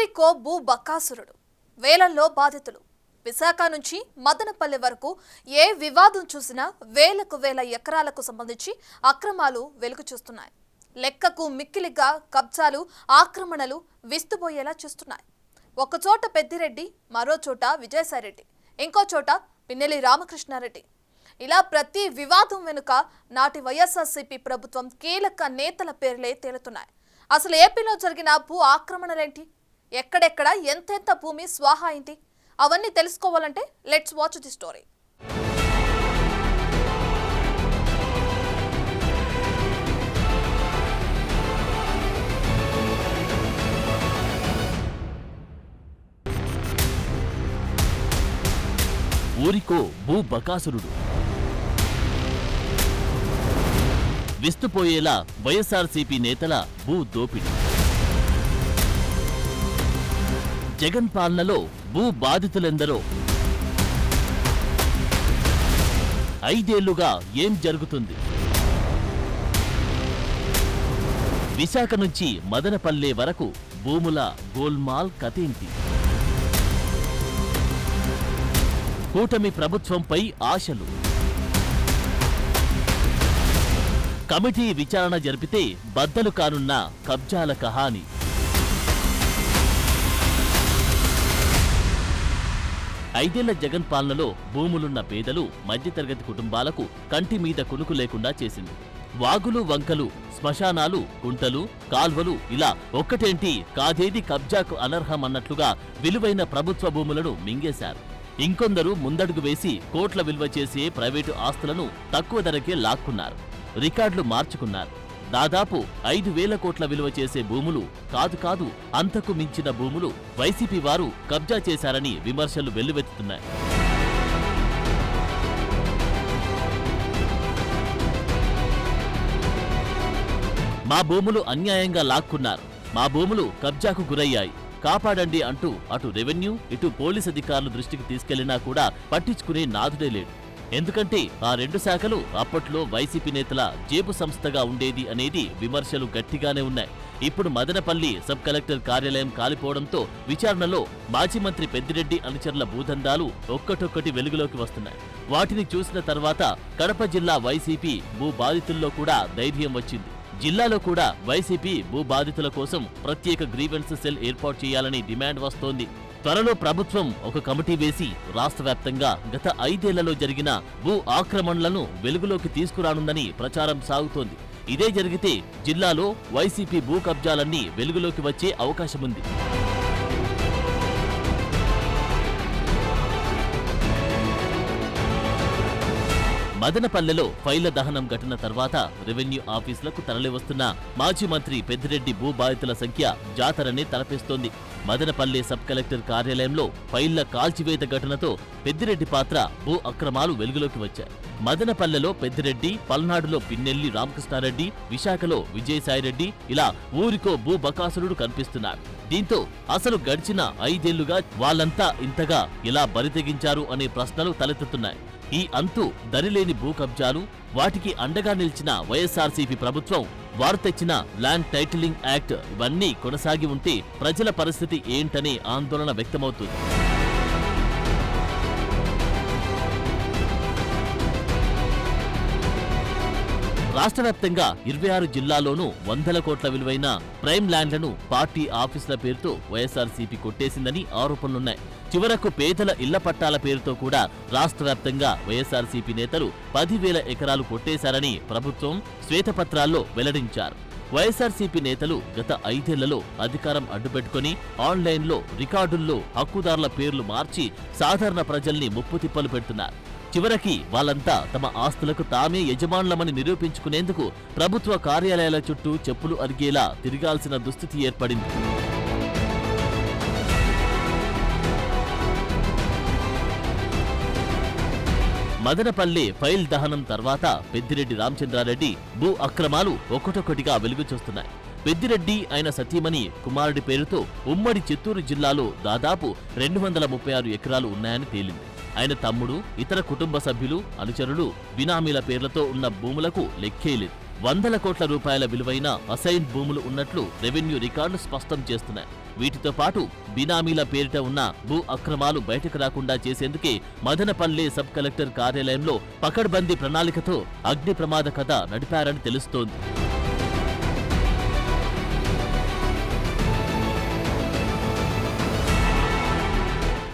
ఊరికో భూ బకాసురుడు, వేలల్లో బాధితులు. విశాఖ నుంచి మదనపల్లి వరకు ఏ వివాదం చూసినా వేలకు వేల ఎకరాలకు సంబంధించి అక్రమాలు వెలుగు చూస్తున్నాయి. లెక్కకు మిక్కిలిగా కబ్జాలు, ఆక్రమణలు విస్తుపోయేలా చూస్తున్నాయి. ఒకచోట పెద్దిరెడ్డి, మరో చోట విజయసాయిరెడ్డి, ఇంకో చోట పిన్నెల్లి రామకృష్ణారెడ్డి. ఇలా ప్రతి వివాదం వెనుక నాటి వైఎస్ఆర్సీపీ ప్రభుత్వం కీలక నేతల పేర్లే తేలుతున్నాయి. అసలు ఏపీలో జరిగిన భూ ఆక్రమణలేంటి, ఎక్కడెక్కడ ఎంతెంత భూమి స్వాహా అయింది, అవన్నీ తెలుసుకోవాలంటే లెట్స్ వాచ్ ది స్టోరీ. ఊరికో భూ బకాసురుడు, విస్తుపోయేలా వైఎస్ఆర్సీపీ నేతల భూ దోపిడీ. జగన్ పాలనలో భూ బాధితులెందరో, 5 ఏళ్లుగా ఏం జరుగుతుంది? విశాఖ నుంచి మదనపల్లె వరకు భూముల గోల్మాల్ కథేంటి? కూటమి ప్రభుత్వంపై ఆశలు. కమిటీ విచారణ జరిపితే బద్దలు కానున్న కబ్జాల కహాని. ఐదేళ్ల జగన్ పాలనలో భూములున్న పేదలు, మధ్యతరగతి కుటుంబాలకు కంటి మీద కునుకు లేకుండా చేసింది. వాగులు, వంకలు, శ్మశానాలు, కుంటలు, కాల్వలు ఇలా ఒక్కటేంటి కాదేది కబ్జాకు అనర్హమన్నట్లుగా విలువైన ప్రభుత్వ భూములను మింగేశారు. ఇంకొందరు ముందడుగు వేసి కోట్ల విలువ చేసే ప్రైవేటు ఆస్తులను తక్కువ ధరకే లాక్కున్నారు, రికార్డులు మార్చుకున్నారు. దాదాపు 5,000 కోట్ల విలువ చేసే భూములు కాదు అంతకు మించిన భూములు వైసీపీ వారు కబ్జా చేశారని విమర్శలు వెల్లువెత్తుతున్నాయి. మా భూములు అన్యాయంగా లాక్కున్నారు, మా భూములు కబ్జాకు గురయ్యాయి, కాపాడండి అంటూ అటు రెవెన్యూ, ఇటు పోలీస్ అధికారుల దృష్టికి తీసుకెళ్లినా కూడా పట్టించుకునే నాథుడే లేడు. ఎందుకంటే ఆ 2 శాఖలు అప్పట్లో వైసీపీ నేతల జేబు సంస్థగా ఉండేది అనేది విమర్శలు గట్టిగానే ఉన్నాయి. ఇప్పుడు మదనపల్లి సబ్ కలెక్టర్ కార్యాలయం కాలిపోవడంతో విచారణలో మాజీ మంత్రి పెద్దిరెడ్డి అనుచరుల భూదందాలు ఒక్కటొక్కటి వెలుగులోకి వస్తున్నాయి. వాటిని చూసిన తర్వాత కడప జిల్లా వైసీపీ భూ బాధితుల్లో కూడా ధైర్యం వచ్చింది. జిల్లాలో కూడా వైసీపీ భూ బాధితుల కోసం ప్రత్యేక గ్రీవెన్స్ సెల్ ఏర్పాటు చేయాలని డిమాండ్ వస్తోంది. త్వరలో ప్రభుత్వం ఒక కమిటీ వేసి రాష్ట్ర వ్యాప్తంగా గత 5 ఏళ్లలో జరిగిన భూ ఆక్రమణలను వెలుగులోకి తీసుకురానుందని ప్రచారం సాగుతోంది. ఇదే జరిగితే జిల్లాలో వైసీపీ భూ కబ్జాలన్నీ వెలుగులోకి వచ్చే అవకాశముంది. మదనపల్లెలో ఫైళ్ల దహనం ఘటన తర్వాత రెవెన్యూ ఆఫీసులకు తరలివస్తున్న మాజీ మంత్రి పెద్దిరెడ్డి భూ బాధితుల సంఖ్య జాతరనే తలపిస్తోంది. మదనపల్లె సబ్ కలెక్టర్ కార్యాలయంలో ఫైళ్ల కాల్చివేత ఘటనతో పెద్దిరెడ్డి పాత్ర, భూ అక్రమాలు వెలుగులోకి వచ్చాయి. మదనపల్లెలో పెద్దిరెడ్డి, పల్నాడులో పిన్నెల్లి రామకృష్ణారెడ్డి, విశాఖలో విజయసాయిరెడ్డి ఇలా ఊరికో భూ బకాసురుడు కనిపిస్తున్నాడు. దీంతో అసలు గడిచిన 5 ఏళ్లుగా వాళ్ళంతా ఇంతగా ఎలా బరితెగించారు అనే ప్రశ్నలు తలెత్తుతున్నాయి. ఈ అంతు దరిలేని భూ కబ్జాలు, వాటికి అండగా నిలిచిన వైఎస్ఆర్సీపీ ప్రభుత్వం, వారు తెచ్చిన ల్యాండ్ టైటిలింగ్ యాక్ట్ ఇవన్నీ కొనసాగి ఉంటే ప్రజల పరిస్థితి ఏంటనే ఆందోళన వ్యక్తమవుతుంది. రాష్ట్ర వ్యాప్తంగా 26 జిల్లాల్లోనూ 100 కోట్ల విలువైన ప్రైమ్ ల్యాండ్లను పార్టీ ఆఫీసుల పేరుతో వైఎస్ఆర్సీపీ కొట్టేసిందని ఆరోపణలున్నాయి. చివరకు పేదల ఇళ్ల పట్టాల పేరుతో కూడా రాష్ట్ర వ్యాప్తంగా వైఎస్ఆర్సీపీ నేతలు 10,000 ఎకరాలు కొట్టేశారని ప్రభుత్వం శ్వేతపత్రాల్లో వెల్లడించారు. వైఎస్ఆర్సీపీ నేతలు గత 5 ఏళ్లలో అధికారం అడ్డుపెట్టుకుని ఆన్లైన్లో రికార్డుల్లో హక్కుదారుల పేర్లు మార్చి సాధారణ ప్రజల్ని ముప్పుతిప్పలు పెడుతున్నారు. చివరికి వాళ్ళంతా తమ ఆస్తులకు తామే యజమానులమని నిరూపించుకునేందుకు ప్రభుత్వ కార్యాలయాల చుట్టూ చెప్పులు అరిగేలా తిరగాల్సిన దుస్థితి ఏర్పడింది. మదనపల్లె ఫైల్ దహనం తర్వాత పెద్దిరెడ్డి రామచంద్రారెడ్డి భూ అక్రమాలు ఒక్కొక్కటిగా వెలుగు చూస్తున్నాయి. పెద్దిరెడ్డి ఆయన సతీమణి కుమారుడి పేరుతో ఉమ్మడి చిత్తూరు జిల్లాలో దాదాపు 236 ఎకరాలు ఉన్నాయని తేలింది. ఆయన తమ్ముడు, ఇతర కుటుంబ సభ్యులు, అనుచరులు, బినామీల పేర్లతో ఉన్న భూములకు లెక్కేలేదు. వందల కోట్ల రూపాయల విలువైన అసైన్ భూములు ఉన్నట్లు రెవెన్యూ రికార్డులు స్పష్టం చేస్తున్నాయి. వీటితో పాటు బినామీల పేరిట ఉన్న భూ అక్రమాలు బయటకు రాకుండా చేసేందుకే మదనపల్లె సబ్ కలెక్టర్ కార్యాలయంలో పకడ్బందీ ప్రణాళికతో అగ్ని ప్రమాద కథ నడిపారని తెలుస్తోంది.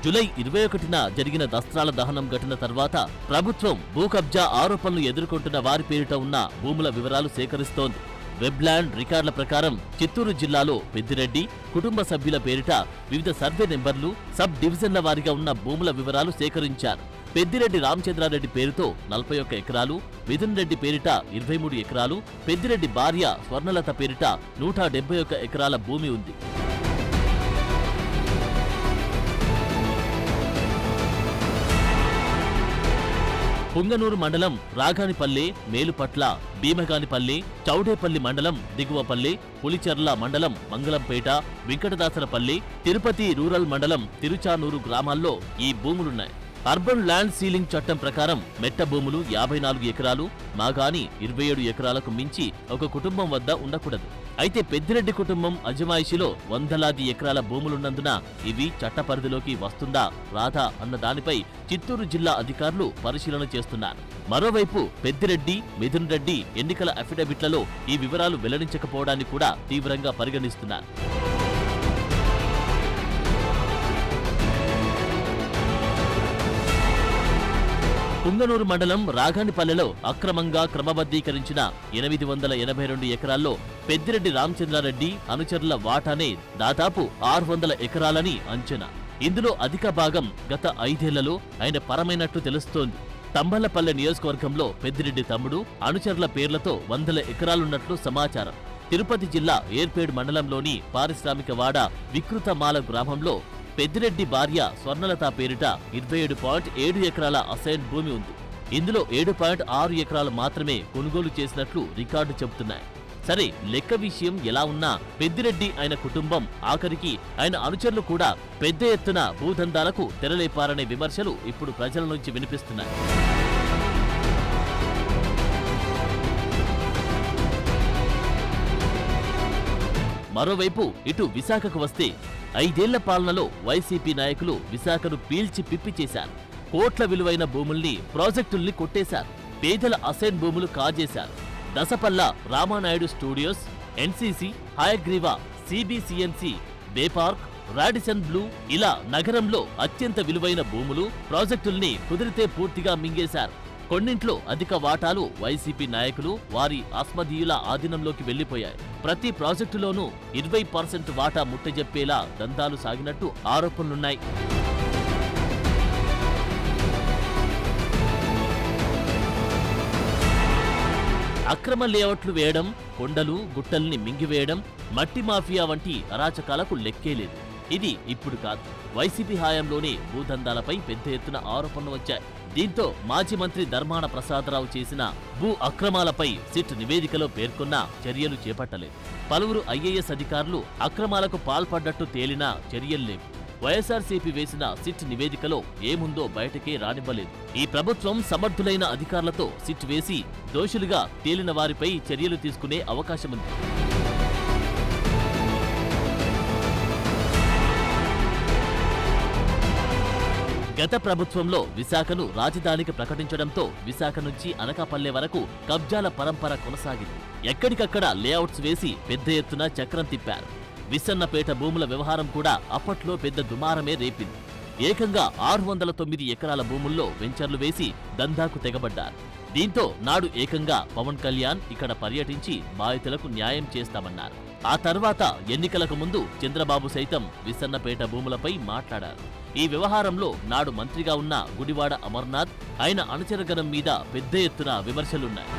జూలై 21న జరిగిన దస్త్రాల దహనం ఘటన తర్వాత ప్రభుత్వం భూ కబ్జా ఆరోపణలు ఎదుర్కొంటున్న వారి పేరిట ఉన్న భూముల వివరాలు సేకరిస్తోంది. వెబ్లాండ్ రికార్డుల ప్రకారం చిత్తూరు జిల్లాలో పెద్దిరెడ్డి కుటుంబ సభ్యుల పేరిట వివిధ సర్వే నెంబర్లు, సబ్ డివిజన్ల వారీగా ఉన్న భూముల వివరాలు సేకరించారు. పెద్దిరెడ్డి రామచంద్రారెడ్డి పేరుతో 41 ఎకరాలు, మిథున్ రెడ్డి పేరిట 23 ఎకరాలు, పెద్దిరెడ్డి భార్య స్వర్ణలత పేరిట 171 ఎకరాల భూమి ఉంది. పుంగనూరు మండలం రాగానిపల్లె, మేలుపట్ల, భీమగానిపల్లి, చౌడేపల్లి మండలం దిగువపల్లి, పులిచెర్ల మండలం మంగళంపేట, వెంకటదాసరపల్లి, తిరుపతి రూరల్ మండలం తిరుచానూరు గ్రామాల్లో ఈ భూములున్నాయి. అర్బన్ ల్యాండ్ సీలింగ్ చట్టం ప్రకారం మెట్ట భూములు 54 ఎకరాలు, మాగాని 27 ఎకరాలకు మించి ఒక కుటుంబం వద్ద ఉండకూడదు. అయితే పెద్దిరెడ్డి కుటుంబం అజమాయిషిలో వందలాది ఎకరాల భూములున్నందున ఇవి చట్ట పరిధిలోకి వస్తుందా రాదా అన్న దానిపై చిత్తూరు జిల్లా అధికారులు పరిశీలన చేస్తున్నారు. మరోవైపు పెద్దిరెడ్డి, మిథున్ రెడ్డి ఎన్నికల అఫిడవిట్లలో ఈ వివరాలు వెల్లడించకపోవడాన్ని కూడా తీవ్రంగా పరిగణిస్తున్నారు. పుంగనూరు మండలం రాగానిపల్లెలో అక్రమంగా క్రమబద్ధీకరించిన 882 ఎకరాల్లో పెద్దిరెడ్డి రామచంద్రారెడ్డి అనుచరుల వాటానే దాదాపు 600 ఎకరాలని అంచనా. ఇందులో అధిక భాగం గత 5 ఏళ్లలో ఆయన పరమైనట్లు తెలుస్తోంది. తంబళ్లపల్లె నియోజకవర్గంలో పెద్దిరెడ్డి తమ్ముడు, అనుచరుల పేర్లతో 100 ఎకరాలున్నట్లు సమాచారం. తిరుపతి జిల్లా ఏర్పేడు మండలంలోని పారిశ్రామికవాడ వికృతమాల గ్రామంలో పెద్దిరెడ్డి భార్య స్వర్ణలత పేరిట 27.7 ఎకరాల అసైన్ భూమి ఉంది. ఇందులో 7.6 ఎకరాలు మాత్రమే కొనుగోలు చేసినట్లు రికార్డు చెబుతున్నాయి. సరే, లెక్క విషయం ఎలా ఉన్నా పెద్దిరెడ్డి ఆయన కుటుంబం, ఆఖరికి ఆయన అనుచరులు కూడా పెద్ద ఎత్తున భూదందాలకు తెరలేపారనే విమర్శలు ఇప్పుడు ప్రజల నుంచి వినిపిస్తున్నాయి. మరోవైపు ఇటు విశాఖకు వస్తే 5 ఏళ్ల పాలనలో వైసీపీ నాయకులు విశాఖను పీల్చి పిప్పి చేశారు. కోట్ల విలువైన భూముల్ని, ప్రాజెక్టుల్ని కొట్టేశారు. పేదల అసైన్ భూములు కాజేశారు. Dasapalla Ramanaidu studios, NCC, Hayagriva, CBCNC, bay park, Radisson Blu ఇలా నగరంలో అత్యంత విలువైన భూములు, ప్రాజెక్టుల్ని కుదిరితే పూర్తిగా మింగేశారు. కొన్నింట్లో అధిక వాటాలు వైసీపీ నాయకులు, వారి ఆస్మదీయుల ఆధీనంలోకి వెళ్లిపోయాయి. ప్రతి ప్రాజెక్టులోనూ 20% వాటా ముట్టజెప్పేలా దందాలు సాగినట్టు ఆరోపణలున్నాయి. అక్రమ లేఅవుట్లు వేయడం, కొండలు గుట్టల్ని మింగివేయడం, మట్టి మాఫియా వంటి అరాచకాలకు లెక్కేలేదు. ఇది ఇప్పుడు కాదు, వైసీపీ హయాంలోనే భూదందాలపై పెద్ద ఎత్తున ఆరోపణలు వచ్చాయి. దీంతో మాజీ మంత్రి ధర్మాన ప్రసాదరావు చేసిన భూ అక్రమాలపై సిట్ నివేదికలో పేర్కొన్న చర్యలు చేపట్టలేదు. పలువురు ఐఏఎస్ అధికారులు అక్రమాలకు పాల్పడ్డట్టు తేలినా చర్యల్లేవు. వైఎస్ఆర్సీపీ వేసిన సిట్ నివేదికలో ఏముందో బయటకే రానివ్వలేదు. ఈ ప్రభుత్వం సమర్థులైన అధికారులతో సిట్ వేసి దోషులుగా తేలిన వారిపై చర్యలు తీసుకునే అవకాశముంది. గత ప్రభుత్వంలో విశాఖను రాజధానికి ప్రకటించడంతో విశాఖ నుంచి అనకాపల్లె వరకు కబ్జాల పరంపర కొనసాగింది. ఎక్కడికక్కడ లేఅవుట్స్ వేసి పెద్ద ఎత్తున చక్రం తిప్పారు. విసన్నపేట భూముల వ్యవహారం కూడా అప్పట్లో పెద్ద దుమారమే రేపింది. ఏకంగా 609 ఎకరాల భూముల్లో వెంచర్లు వేసి దందాకు తెగబడ్డారు. దీంతో నాడు ఏకంగా పవన్ కళ్యాణ్ ఇక్కడ పర్యటించి బాధితులకు న్యాయం చేస్తామన్నారు. ఆ తర్వాత ఎన్నికలకు ముందు చంద్రబాబు సైతం విసన్నపేట భూములపై మాట్లాడారు. ఈ వ్యవహారంలో నాడు మంత్రిగా ఉన్న గుడివాడ అమర్నాథ్, ఆయన అనుచరగణం మీద పెద్ద ఎత్తున విమర్శలున్నాయి.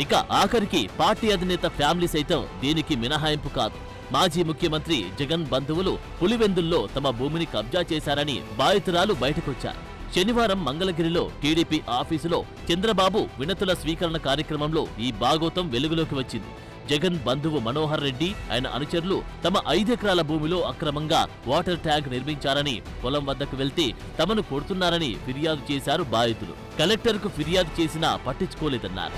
ఇక ఆఖరికి పార్టీ అధినేత ఫ్యామిలీ సైతం దీనికి మినహాయింపు కాదు. మాజీ ముఖ్యమంత్రి జగన్ బంధువులు పులివెందుల్లో తమ భూమిని కబ్జా చేశారని బాధితురాలు బయటకొచ్చారు. శనివారం మంగళగిరిలో టీడీపీ ఆఫీసులో చంద్రబాబు వినతుల స్వీకరణ కార్యక్రమంలో ఈ బాగోతం వెలుగులోకి వచ్చింది. జగన్ బంధువు మనోహర్ రెడ్డి ఆయన అనుచరులు తమ 5 ఎకరాల భూమిలో అక్రమంగా వాటర్ ట్యాంక్ నిర్మించారని, పొలం వద్దకు వెళ్తే తమను కొడుతున్నారని ఫిర్యాదు చేశారు బాధితులు. కలెక్టర్కు ఫిర్యాదు చేసినా పట్టించుకోలేదన్నారు.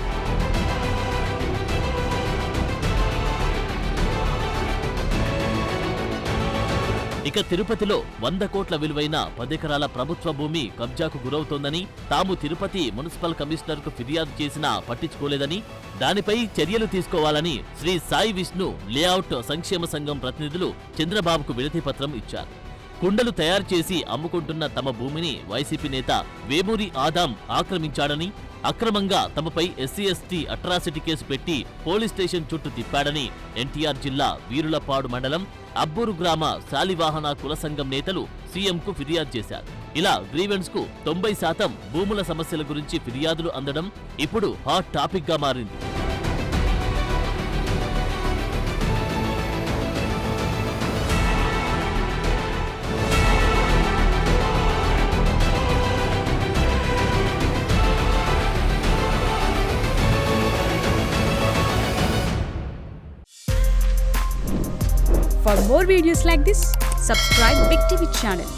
ఇక తిరుపతిలో 100 కోట్ల విలువైన 10 ఎకరాల ప్రభుత్వ భూమి కబ్జాకు గురవుతోందని, తాము తిరుపతి మున్సిపల్ కమిషనర్కు ఫిర్యాదు చేసినా పట్టించుకోలేదని, దానిపై చర్యలు తీసుకోవాలని శ్రీ సాయి విష్ణు లేఅవుట్ సంక్షేమ సంఘం ప్రతినిధులు చంద్రబాబుకు వినతి పత్రం ఇచ్చారు. కుండలు తయారు చేసి అమ్ముకుంటున్న తమ భూమిని వైసీపీ నేత వేమూరి ఆదాం ఆక్రమించాడని, అక్రమంగా తమపై ఎస్సీ/ఎస్టీ అట్రాసిటీ కేసు పెట్టి పోలీస్ స్టేషన్ చుట్టూ తిప్పాడని ఎన్టీఆర్ జిల్లా వీరులపాడు మండలం అబ్బూరు గ్రామ శాలివాహన కుల సంఘం నేతలు సీఎంకు ఫిర్యాదు చేశారు. ఇలా గ్రీవెన్స్ కు 90% భూముల సమస్యల గురించి ఫిర్యాదులు అందడం ఇప్పుడు హాట్ టాపిక్ గా మారింది. For more videos like this, subscribe Big TV channel.